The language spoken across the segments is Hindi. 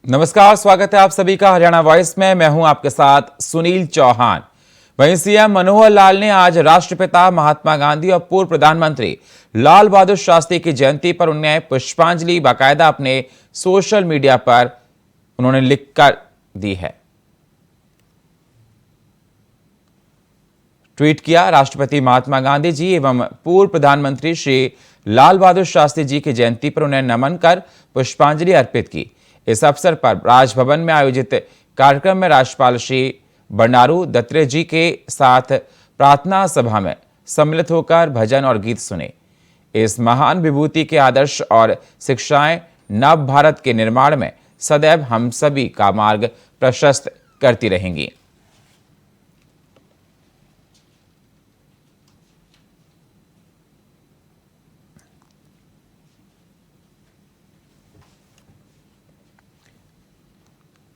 नमस्कार, स्वागत है आप सभी का हरियाणा वॉइस में। मैं हूं आपके साथ सुनील चौहान। वहीं सीएम मनोहर लाल ने आज राष्ट्रपिता महात्मा गांधी और पूर्व प्रधानमंत्री लाल बहादुर शास्त्री की जयंती पर उन्हें पुष्पांजलि बाकायदा अपने सोशल मीडिया पर उन्होंने लिखकर दी है। ट्वीट किया, राष्ट्रपति महात्मा गांधी जी एवं पूर्व प्रधानमंत्री श्री लाल बहादुर शास्त्री जी की जयंती पर उन्हें नमन कर पुष्पांजलि अर्पित की। इस अवसर पर राजभवन में आयोजित कार्यक्रम में राज्यपाल श्री बंडारू दत्तात्रेय जी के साथ प्रार्थना सभा में सम्मिलित होकर भजन और गीत सुने। इस महान विभूति के आदर्श और शिक्षाएं नव भारत के निर्माण में सदैव हम सभी का मार्ग प्रशस्त करती रहेंगी।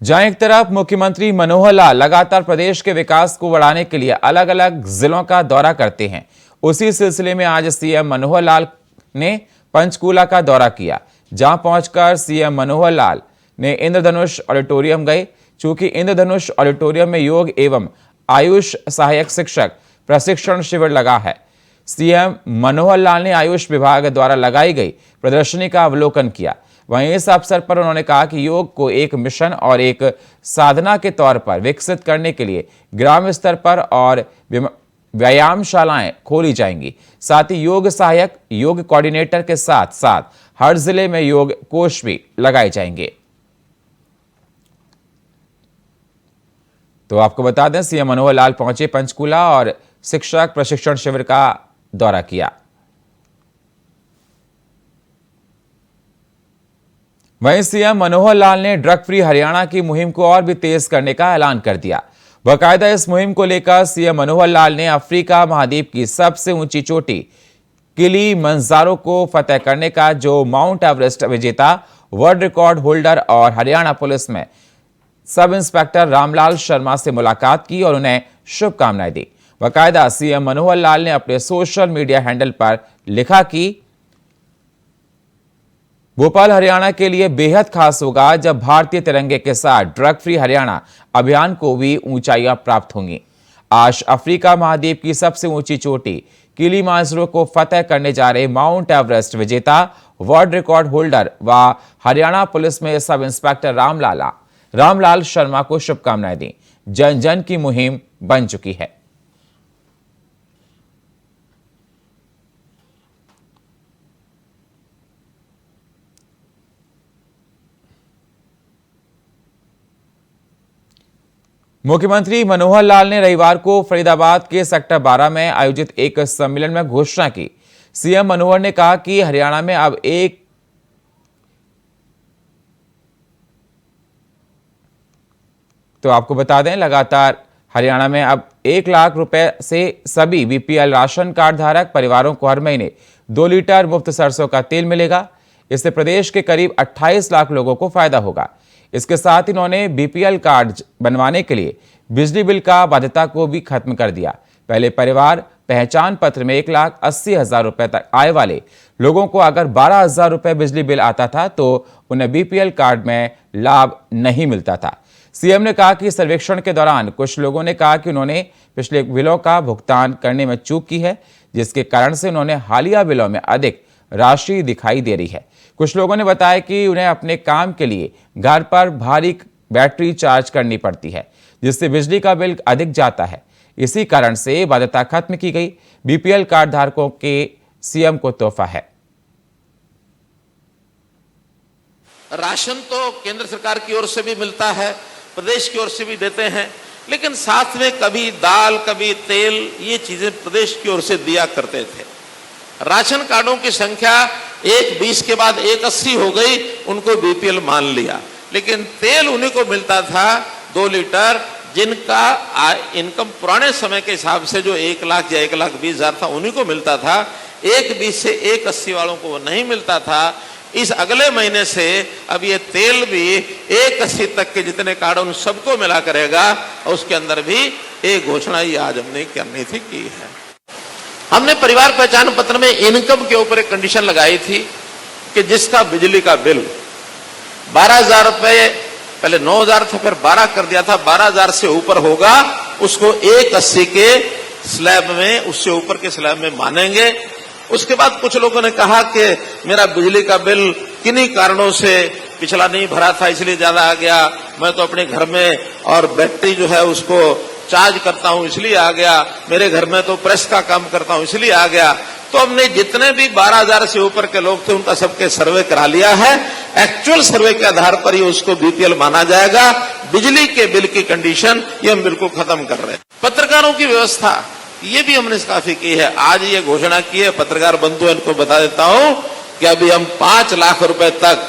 जहां एक तरफ मुख्यमंत्री मनोहर लाल लगातार प्रदेश के विकास को बढ़ाने के लिए अलग अलग जिलों का दौरा करते हैं, उसी सिलसिले में आज सीएम मनोहर लाल ने पंचकूला का दौरा किया। जहां पहुंचकर सीएम मनोहर लाल ने इंद्रधनुष ऑडिटोरियम गए। चूंकि इंद्रधनुष ऑडिटोरियम में योग एवं आयुष सहायक शिक्षक प्रशिक्षण शिविर लगा है। सीएम मनोहर लाल ने आयुष विभाग द्वारा लगाई गई प्रदर्शनी का अवलोकन किया। वहीं इस अवसर पर उन्होंने कहा कि योग को एक मिशन और एक साधना के तौर पर विकसित करने के लिए ग्राम स्तर पर और व्यायामशालाएं खोली जाएंगी। साथ ही योग सहायक, योग कोऑर्डिनेटर के साथ साथ हर जिले में योग कोच भी लगाए जाएंगे। तो आपको बता दें, सीएम मनोहर लाल पहुंचे पंचकूला और शिक्षक प्रशिक्षण शिविर का दौरा किया। वहीं सीएम मनोहर लाल ने ड्रग फ्री हरियाणा की मुहिम को और भी तेज करने का ऐलान कर दिया। बाकायदा इस मुहिम को लेकर सीएम मनोहर लाल ने अफ्रीका महाद्वीप की सबसे ऊंची चोटी किलिमंजारो को फतेह करने का जो माउंट एवरेस्ट विजेता, वर्ल्ड रिकॉर्ड होल्डर और हरियाणा पुलिस में सब इंस्पेक्टर रामलाल शर्मा से मुलाकात की और उन्हें शुभकामनाएं दी। बाकायदा सीएम मनोहर लाल ने अपने सोशल मीडिया हैंडल पर लिखा कि भोपाल हरियाणा के लिए बेहद खास होगा जब भारतीय तिरंगे के साथ ड्रग फ्री हरियाणा अभियान को भी ऊंचाइयां प्राप्त होंगी। आज अफ्रीका महाद्वीप की सबसे ऊंची चोटी किलिमांजारो को फतेह करने जा रहे माउंट एवरेस्ट विजेता, वर्ल्ड रिकॉर्ड होल्डर व हरियाणा पुलिस में सब इंस्पेक्टर रामलाल शर्मा को शुभकामनाएं दी। जन जन की मुहिम बन चुकी है। मुख्यमंत्री मनोहर लाल ने रविवार को फरीदाबाद के सेक्टर 12 में आयोजित एक सम्मेलन में घोषणा की। सीएम मनोहर ने कहा कि हरियाणा में अब आपको बता दें, लगातार हरियाणा में अब 1 लाख रुपए से सभी बीपीएल राशन कार्ड धारक परिवारों को हर महीने 2 लीटर मुफ्त सरसों का तेल मिलेगा। इससे प्रदेश के करीब 28 लाख लोगों को फायदा होगा। इसके साथ इन्होंने बीपीएल कार्ड बनवाने के लिए बिजली बिल का बाध्यता को भी खत्म कर दिया। पहले परिवार पहचान पत्र में 1,80,000 रुपए तक आय वाले लोगों को अगर 12,000 रुपए बिजली बिल आता था तो उन्हें बीपीएल कार्ड में लाभ नहीं मिलता था। सीएम ने कहा कि सर्वेक्षण के दौरान कुछ लोगों ने कहा कि उन्होंने पिछले बिलों का भुगतान करने में चूक की है, जिसके कारण से उन्होंने हालिया बिलों में अधिक राशि दिखाई दे रही है। कुछ लोगों ने बताया कि उन्हें अपने काम के लिए घर पर भारी बैटरी चार्ज करनी पड़ती है, जिससे बिजली का बिल अधिक जाता है। इसी कारण से बाध्यता खत्म की गई। बीपीएल कार्ड धारकों के सीएम को तोहफा है। राशन तो केंद्र सरकार की ओर से भी मिलता है, प्रदेश की ओर से भी देते हैं, लेकिन साथ में कभी दाल, कभी तेल, ये चीजें प्रदेश की ओर से दिया करते थे। राशन कार्डों की संख्या 1,20 के बाद 1,80 हो गई, उनको बीपीएल मान लिया। लेकिन तेल उन्हीं को मिलता था 2 लीटर, जिनका इनकम पुराने समय के हिसाब से जो 1 लाख या 1,20,000 था, उन्हीं को मिलता था। 1,20 से 1,80 वालों को वो नहीं मिलता था। इस अगले महीने से अब ये तेल भी 1,80 तक के जितने कार्ड उन सबको मिला करेगा, और उसके अंदर भी एक घोषणा ही आज हमने करनी थी की है। हमने परिवार पहचान पत्र में इनकम के ऊपर एक कंडीशन लगाई थी कि जिसका बिजली का बिल 12,000 रुपए पहले 9,000 था, फिर 12 कर दिया था। 12,000 से ऊपर होगा उसको 180 के स्लैब में, उससे ऊपर के स्लैब में मानेंगे। उसके बाद कुछ लोगों ने कहा कि मेरा बिजली का बिल किन्हीं कारणों से पिछला नहीं भरा था इसलिए ज्यादा आ गया, मैं तो अपने घर में और बैटरी जो है उसको चार्ज करता हूं इसलिए आ गया, मेरे घर में तो प्रेस का काम करता हूं इसलिए आ गया। तो हमने जितने भी 12,000 से ऊपर के लोग थे उनका सबके सर्वे करा लिया है। एक्चुअल सर्वे के आधार पर ही उसको बीपीएल माना जाएगा। बिजली के बिल की कंडीशन ये हम बिल्कुल खत्म कर रहे हैं। पत्रकारों की व्यवस्था ये भी हमने काफी की है। आज ये घोषणा की है पत्रकार बंधु, इनको बता देता हूं कि अभी हम 5 लाख रुपए तक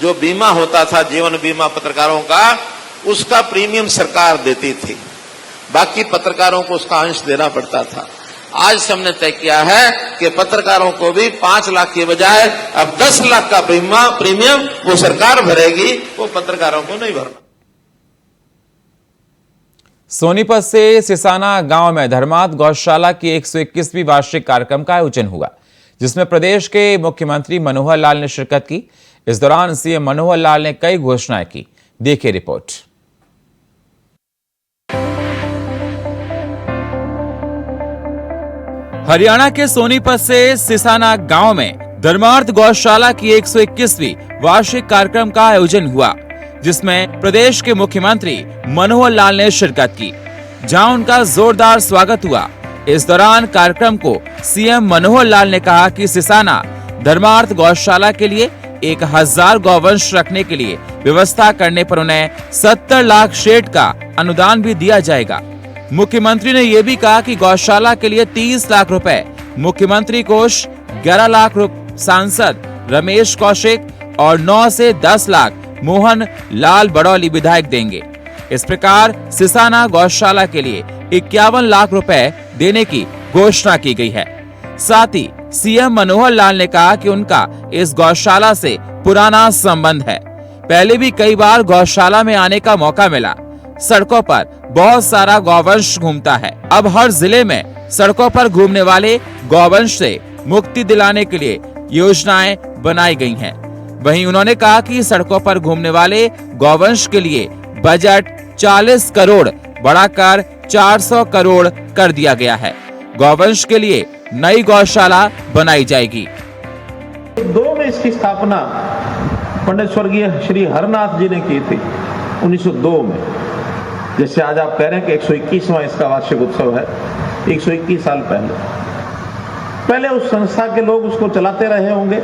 जो बीमा होता था, जीवन बीमा पत्रकारों का, उसका प्रीमियम सरकार देती थी, बाकी पत्रकारों को उसका अंश देना पड़ता था। आज से हमने तय किया है कि पत्रकारों को भी 5 लाख के बजाय अब 10 लाख का प्रीमियम वो सरकार भरेगी, वो पत्रकारों को नहीं भरना। सोनीपत से सिसाना गांव में धर्मार्थ गौशाला की 121वीं वार्षिक कार्यक्रम का आयोजन हुआ, जिसमें प्रदेश के मुख्यमंत्री मनोहर लाल ने शिरकत की। इस दौरान सीएम मनोहर लाल ने कई घोषणाएं की। देखिए रिपोर्ट। हरियाणा के सोनीपत से सिसाना गांव में धर्मार्थ गौशाला की 121वीं वार्षिक कार्यक्रम का आयोजन हुआ, जिसमें प्रदेश के मुख्यमंत्री मनोहर लाल ने शिरकत की, जहां उनका जोरदार स्वागत हुआ। इस दौरान कार्यक्रम को सीएम मनोहर लाल ने कहा कि सिसाना धर्मार्थ गौशाला के लिए 1000 गौवंश रखने के लिए व्यवस्था करने पर उन्हें 70 लाख शेड का अनुदान भी दिया जाएगा। मुख्यमंत्री ने यह भी कहा कि गौशाला के लिए 30 लाख रुपए मुख्यमंत्री कोष, 11 लाख रुपए सांसद रमेश कौशिक और 9 से 10 लाख मोहन लाल बड़ौली विधायक देंगे। इस प्रकार सिसाना गौशाला के लिए 51 लाख रुपए देने की घोषणा की गई है। साथ ही सीएम मनोहर लाल ने कहा कि उनका इस गौशाला से पुराना संबंध है। पहले भी कई बार गौशाला में आने का मौका मिला। सड़कों पर बहुत सारा गौवंश घूमता है। अब हर जिले में सड़कों पर घूमने वाले गौवंश से मुक्ति दिलाने के लिए योजनाएं बनाई गई हैं। वहीं उन्होंने कहा कि सड़कों पर घूमने वाले गौवंश के लिए बजट 40 करोड़ बढ़ाकर 400 करोड़ कर दिया गया है। गौवंश के लिए नई गौशाला बनाई जाएगी। 2 में इसकी स्थापना पंडित स्वर्गीय श्री हरनाथ जी ने की थी 1902 में। जैसे आज आप कह रहे हैं कि 121वां इसका वार्षिक उत्सव है, 121 साल पहले उस संस्था के लोग उसको चलाते रहे होंगे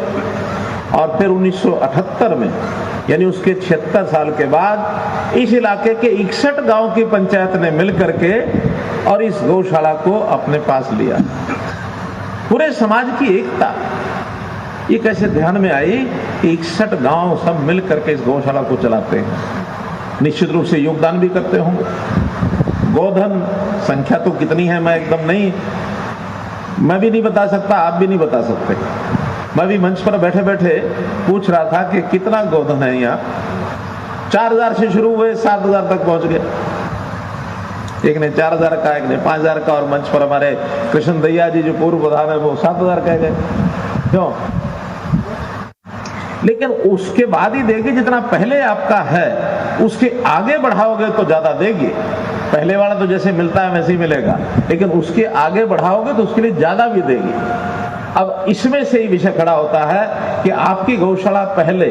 और फिर 1978 में यानी उसके 76 साल के बाद इस इलाके के 61 गांव की पंचायत ने मिलकर के और इस गौशाला को अपने पास लिया। पूरे समाज की एकता ये कैसे ध्यान में आई कि 61 गांव सब मिल करके इस गौशाला को चलाते हैं। निश्चित रूप से योगदान भी करते होंगे। गोधन संख्या तो कितनी है मैं एकदम नहीं, मैं भी नहीं बता सकता, आप भी नहीं बता सकते। मैं भी मंच पर बैठे बैठे पूछ रहा था कि कितना गोधन है यहाँ। 4000 से शुरू हुए 7000 तक पहुंच गए। एक ने 4000 का, एक ने 5000 का, और मंच पर हमारे कृष्ण दैया जी जो पूर्व प्रधान है वो 7000 कह गए। क्यों? लेकिन उसके बाद ही देगी जितना पहले आपका है, उसके आगे बढ़ाओगे तो ज्यादा देगी। पहले वाला तो जैसे मिलता है वैसे ही मिलेगा, लेकिन उसके आगे बढ़ाओगे तो उसके लिए ज्यादा भी देगी। अब इसमें से ही विषय खड़ा होता है कि आपकी गौशाला पहले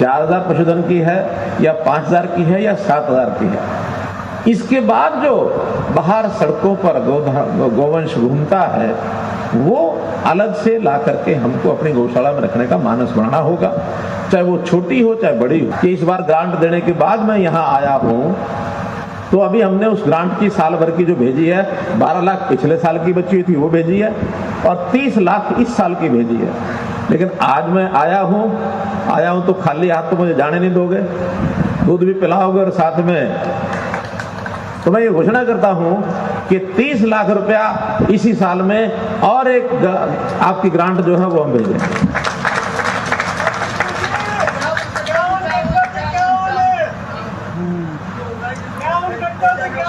4000 पशुधन की है या 5000 की है या 7000 की है। इसके बाद जो बाहर सड़कों पर गौवंश घूमता है वो अलग से ला करके हमको अपनी गौशाला में रखने का मानस बनाना होगा, चाहे वो छोटी हो चाहे बड़ी हो। कि इस बार ग्रांट देने के बाद मैं यहाँ आया हूँ तो अभी हमने उस ग्रांट की साल भर की जो भेजी है, 12 लाख पिछले साल की बची हुई थी वो भेजी है और 30 लाख इस साल की भेजी है। लेकिन आज मैं आया हूँ तो खाली हाथ तो मुझे जाने नहीं दोगे, दूध भी पिलाओगे और साथ में तो मैं ये घोषणा करता हूं कि 30 लाख रुपया इसी साल में और एक आपकी ग्रांट जो है वो हम भेजेंगे।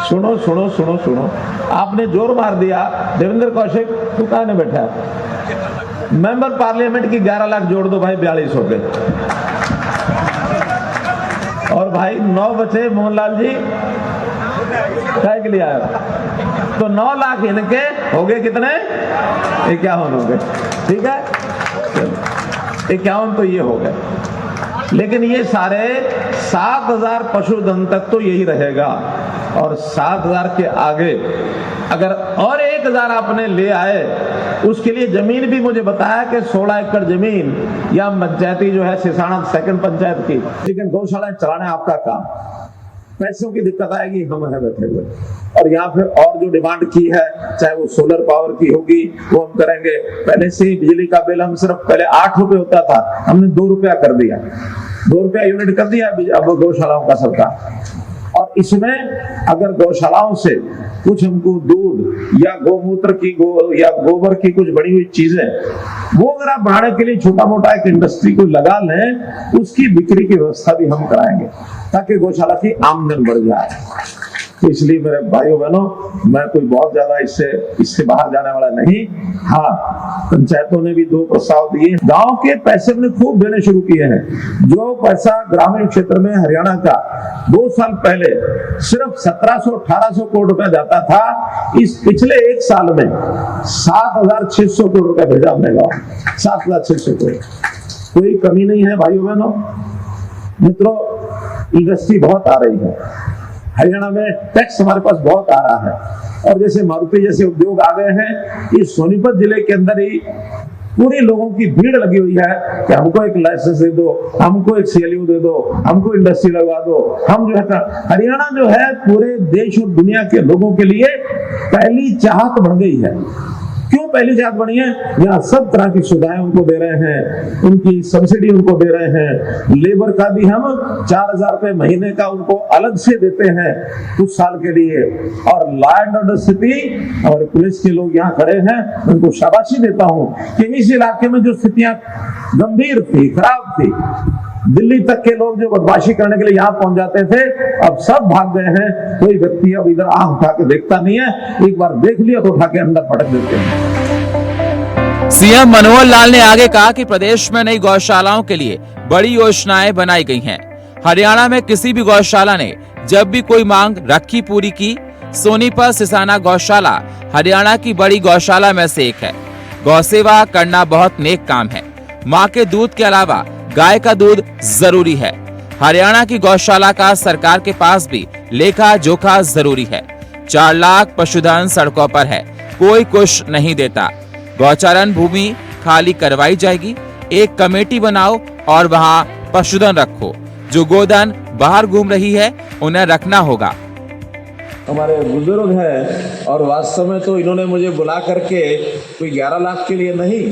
सुनो सुनो सुनो सुनो, आपने जोर मार दिया। देवेंद्र कौशिक तू कहाँ ने बैठा? मेंबर पार्लियामेंट की 11 लाख जोड़ दो भाई, 42 हो गए। और भाई 9 बचे मोहनलाल जी क्या के लिए आया, तो 9 लाख इनके हो गए कितने, 51 हो गए। ठीक है, 51 तो ये हो गए, लेकिन ये सारे 7,000 पशुधन तक तो यही रहेगा, और 7,000 के आगे अगर और 1,000 आपने ले आए, उसके लिए जमीन भी मुझे बताया कि 16 एकड़ जमीन या पंचायती जो है सिसाना सेकंड पंचायत की, लेकिन गौशालाएं चलाना आपका काम, पैसों की दिक्कत आएगी, हम है बैठे हुए। और यहाँ फिर और जो डिमांड की है, चाहे वो सोलर पावर की होगी, वो हम करेंगे। पहले से ही बिजली का बिल हम सिर्फ पहले 8 रुपए होता था, हमने 2 रुपया कर दिया, 2 रुपया यूनिट कर दिया अब गौशालाओं का सरकार। और इसमें अगर गौशालाओं से कुछ हमको दूध या गोमूत्र की या गोबर की कुछ बड़ी हुई चीजें, वो अगर आप बढ़ाने के लिए छोटा मोटा एक इंडस्ट्री को लगा लें, उसकी बिक्री की व्यवस्था भी हम कराएंगे ताकि गौशाला की आमदन बढ़ जाए। तो इसलिए मेरे भाइयों बहनों, मैं कोई बहुत ज्यादा इससे बाहर जाने वाला नहीं। हाँ, पंचायतों ने भी 2 प्रस्ताव दिए, गांव के पैसे हमने खूब देने शुरू किए हैं। जो पैसा ग्रामीण क्षेत्र में हरियाणा का 2 साल पहले सिर्फ 1700-1800 करोड़ रुपया जाता था, इस पिछले 1 साल में 7,600 करोड़ रुपया भेजा हमने गाँव, 7,600 करोड़, कोई कमी नहीं है भाइयों बहनों। मित्रों, इंडस्ट्री बहुत आ रही है हरियाणा में, टैक्स हमारे पास बहुत आ रहा है, और जैसे मारुति जैसे उद्योग आ गए हैं, इस सोनीपत जिले के अंदर ही पूरी लोगों की भीड़ लगी हुई है कि हमको एक लाइसेंस दे दो, हमको एक CLU दे दो, हमको इंडस्ट्री लगा दो। हम जो है हरियाणा जो है पूरे देश और दुनिया के लोगों के लिए पहली चाहत बन गई है। क्यों पहली चाहत बनी है? यहाँ सब तरह की सुविधाएं उनको दे रहे हैं, उनकी सब्सिडी उनको दे रहे हैं, लेबर का भी हम 4,000 रुपए महीने का उनको अलग से देते हैं कुछ साल के लिए। और लॉ एंड ऑर्डर स्थिति, और पुलिस के लोग यहाँ खड़े हैं, उनको शाबाशी देता हूँ कि इस इलाके में जो स्थितियां गंभीर थी, खराब थी, दिल्ली तक के लोग जो बदमाशी करने के लिए यहाँ पहुंच जाते थे, अब सब भाग गए हैं। कोई व्यक्ति अब इधर आंख उठा के देखता नहीं है, एक बार देख लिया तो उठा के अंदर पटक देते हैं। सीएम मनोहर लाल ने आगे कहा कि प्रदेश में नई गौशालाओं के लिए बड़ी योजनाएं बनाई गई हैं। हरियाणा में किसी भी गौशाला ने जब भी कोई मांग रखी पूरी की। सोनीपत सिसाना गौशाला हरियाणा की बड़ी गौशाला में से एक है। गौ सेवा करना बहुत नेक काम है। माँ के दूध के अलावा गाय का दूध जरूरी है। हरियाणा की गौशाला का सरकार के पास भी लेखा जोखा जरूरी है। 4 लाख पशुधन सड़कों पर है, कोई कुछ नहीं देता। गौचारण भूमि खाली करवाई जाएगी। एक कमेटी बनाओ और वहाँ पशुधन रखो। जो गोधन बाहर घूम रही है उन्हें रखना होगा। हमारे बुजुर्ग हैं, और वास्तव में तो इन्होंने मुझे बुला करके कोई 11 लाख के लिए नहीं,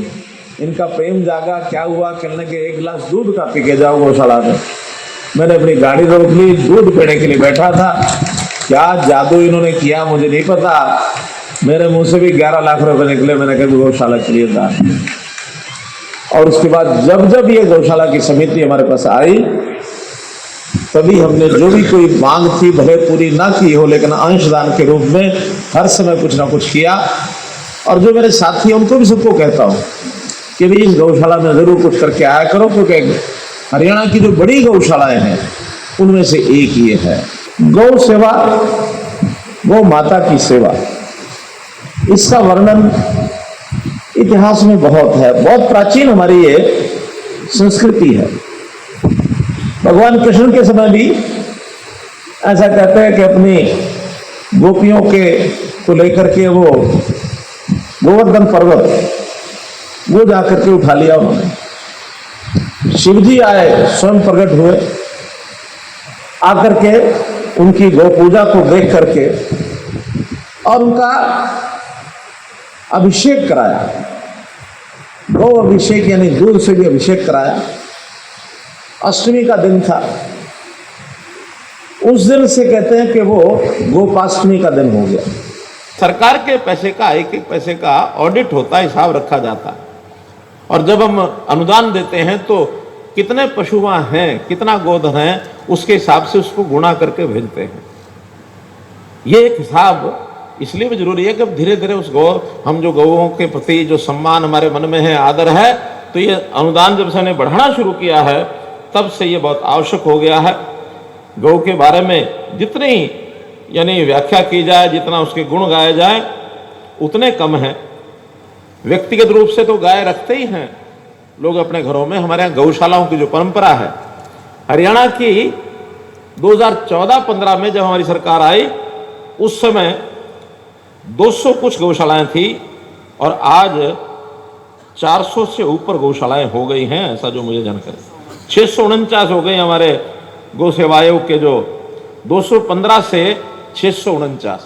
इनका प्रेम जागा, क्या हुआ कहने के 1 गिलास दूध का पी के जाओ गौशाला में। मैंने अपनी गाड़ी रोक ली, दूध पीने के लिए बैठा था। क्या जादू इन्होंने किया मुझे नहीं पता, मेरे मुंह से भी 11 लाख रुपए निकले। मैंने कहा गौशाला के लिए था। और उसके बाद जब जब ये गौशाला की समिति हमारे पास आई, तभी हमने जो भी कोई मांग थी, भले पूरी ना की हो, लेकिन अंशदान के रूप में हर समय कुछ ना कुछ किया। और जो मेरे साथी हैं उनको भी सबको कहता हूँ कि भी इस गौशाला में जरूर कुछ करके आया करो, क्योंकि हरियाणा की जो बड़ी गौशालाएं हैं उनमें से एक ये है। गौ सेवा, गौ माता की सेवा, इसका वर्णन इतिहास में बहुत है। बहुत प्राचीन हमारी ये संस्कृति है। भगवान कृष्ण के समय भी ऐसा कहते हैं कि अपनी गोपियों के को लेकर के वो गोवर्धन पर्वत वो जाकर के उठा लिया उन्होंने। शिवजी आए, स्वयं प्रकट हुए, आकर के उनकी गौ पूजा को देख करके और उनका अभिषेक कराया। गौ अभिषेक यानी दूध से भी अभिषेक कराया। अष्टमी का दिन था, उस दिन से कहते हैं कि वो गोपाष्टमी का दिन हो गया। सरकार के पैसे का, एक एक पैसे का ऑडिट होता है, हिसाब रखा जाता है। और जब हम अनुदान देते हैं तो कितने पशुआं हैं, कितना गोधन है, उसके हिसाब से उसको गुणा करके भेजते हैं। ये एक हिसाब इसलिए भी जरूरी है कि धीरे धीरे उस गौ, हम जो गौओं के प्रति जो सम्मान हमारे मन में है, आदर है, तो ये अनुदान जब से ने बढ़ाना शुरू किया है, तब से ये बहुत आवश्यक हो गया है। गौ के बारे में जितनी यानी व्याख्या की जाए, जितना उसके गुण गाए जाए उतने कम है। व्यक्तिगत रूप से तो गाय रखते ही हैं लोग अपने घरों में। हमारे यहाँ गौशालाओं की जो परंपरा है, हरियाणा की 2014-15 में जब हमारी सरकार आई उस समय 200 कुछ गौशालाएं थी और आज 400 से ऊपर गौशालाएं हो गई हैं, ऐसा जो मुझे जानकारी। 649 हो गई हमारे गौ सेवा आयोग के, जो 215 से 649,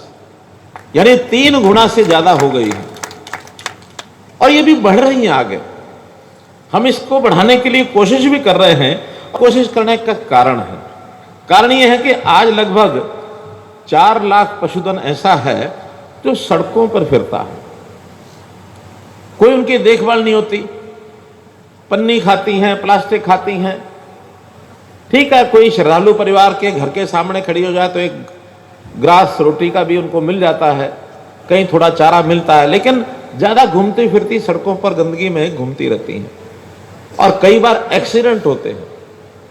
यानी 3 गुना से ज्यादा हो गई है और ये भी बढ़ रही है आगे। हम इसको बढ़ाने के लिए कोशिश भी कर रहे हैं। कोशिश करने का कारण ये है कि आज लगभग 4 लाख पशुधन ऐसा है जो सड़कों पर फिरता है, कोई उनकी देखभाल नहीं होती, पन्नी खाती हैं, प्लास्टिक खाती हैं। ठीक है, कोई श्रद्धालु परिवार के घर के सामने खड़ी हो जाए तो एक ग्रास रोटी का भी उनको मिल जाता है, कहीं थोड़ा चारा मिलता है, लेकिन ज्यादा घूमती फिरती सड़कों पर गंदगी में घूमती रहती हैं और कई बार एक्सीडेंट होते हैं।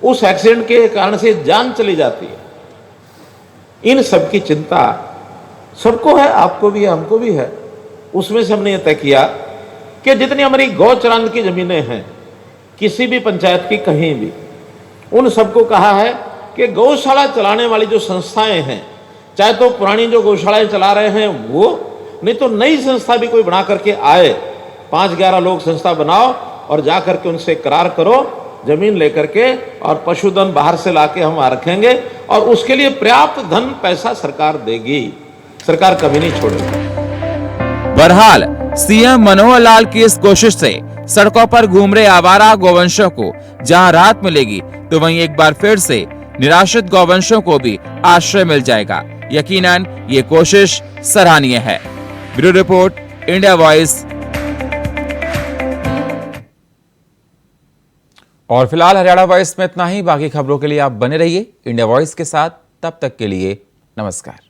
उस एक्सीडेंट के कारण से जान चली जाती है। इन सब की चिंता सबको है, आपको भी है, हमको भी है। उसमें से हमने ये तय किया कि जितनी हमारी गौचरान की जमीनें हैं किसी भी पंचायत की कहीं भी, उन सबको कहा है कि गौशाला चलाने वाली जो संस्थाएं हैं, चाहे तो पुरानी जो गौशालाएं चला रहे हैं वो, नहीं तो नई संस्था भी कोई बना करके आए, 5-11 लोग संस्था बनाओ और जा करके उनसे करार करो जमीन लेकर के, और पशुधन बाहर से लाके हम वहां रखेंगे और उसके लिए पर्याप्त धन पैसा सरकार देगी। सरकार कभी नहीं छोड़ेगी। बहरहाल सीएम मनोहर लाल की इस कोशिश से सड़कों पर घूम रहे आवारा गौवंशों को जहां राहत मिलेगी, तो वहीं एक बार फिर से निराश्रित गौवंशों को भी आश्रय मिल जाएगा। यकीनन ये कोशिश सराहनीय है। Bureau report, India voice. और फिलहाल हरियाणा वॉइस में इतना ही। बाकी खबरों के लिए आप बने रहिए इंडिया वॉइस के साथ। तब तक के लिए नमस्कार।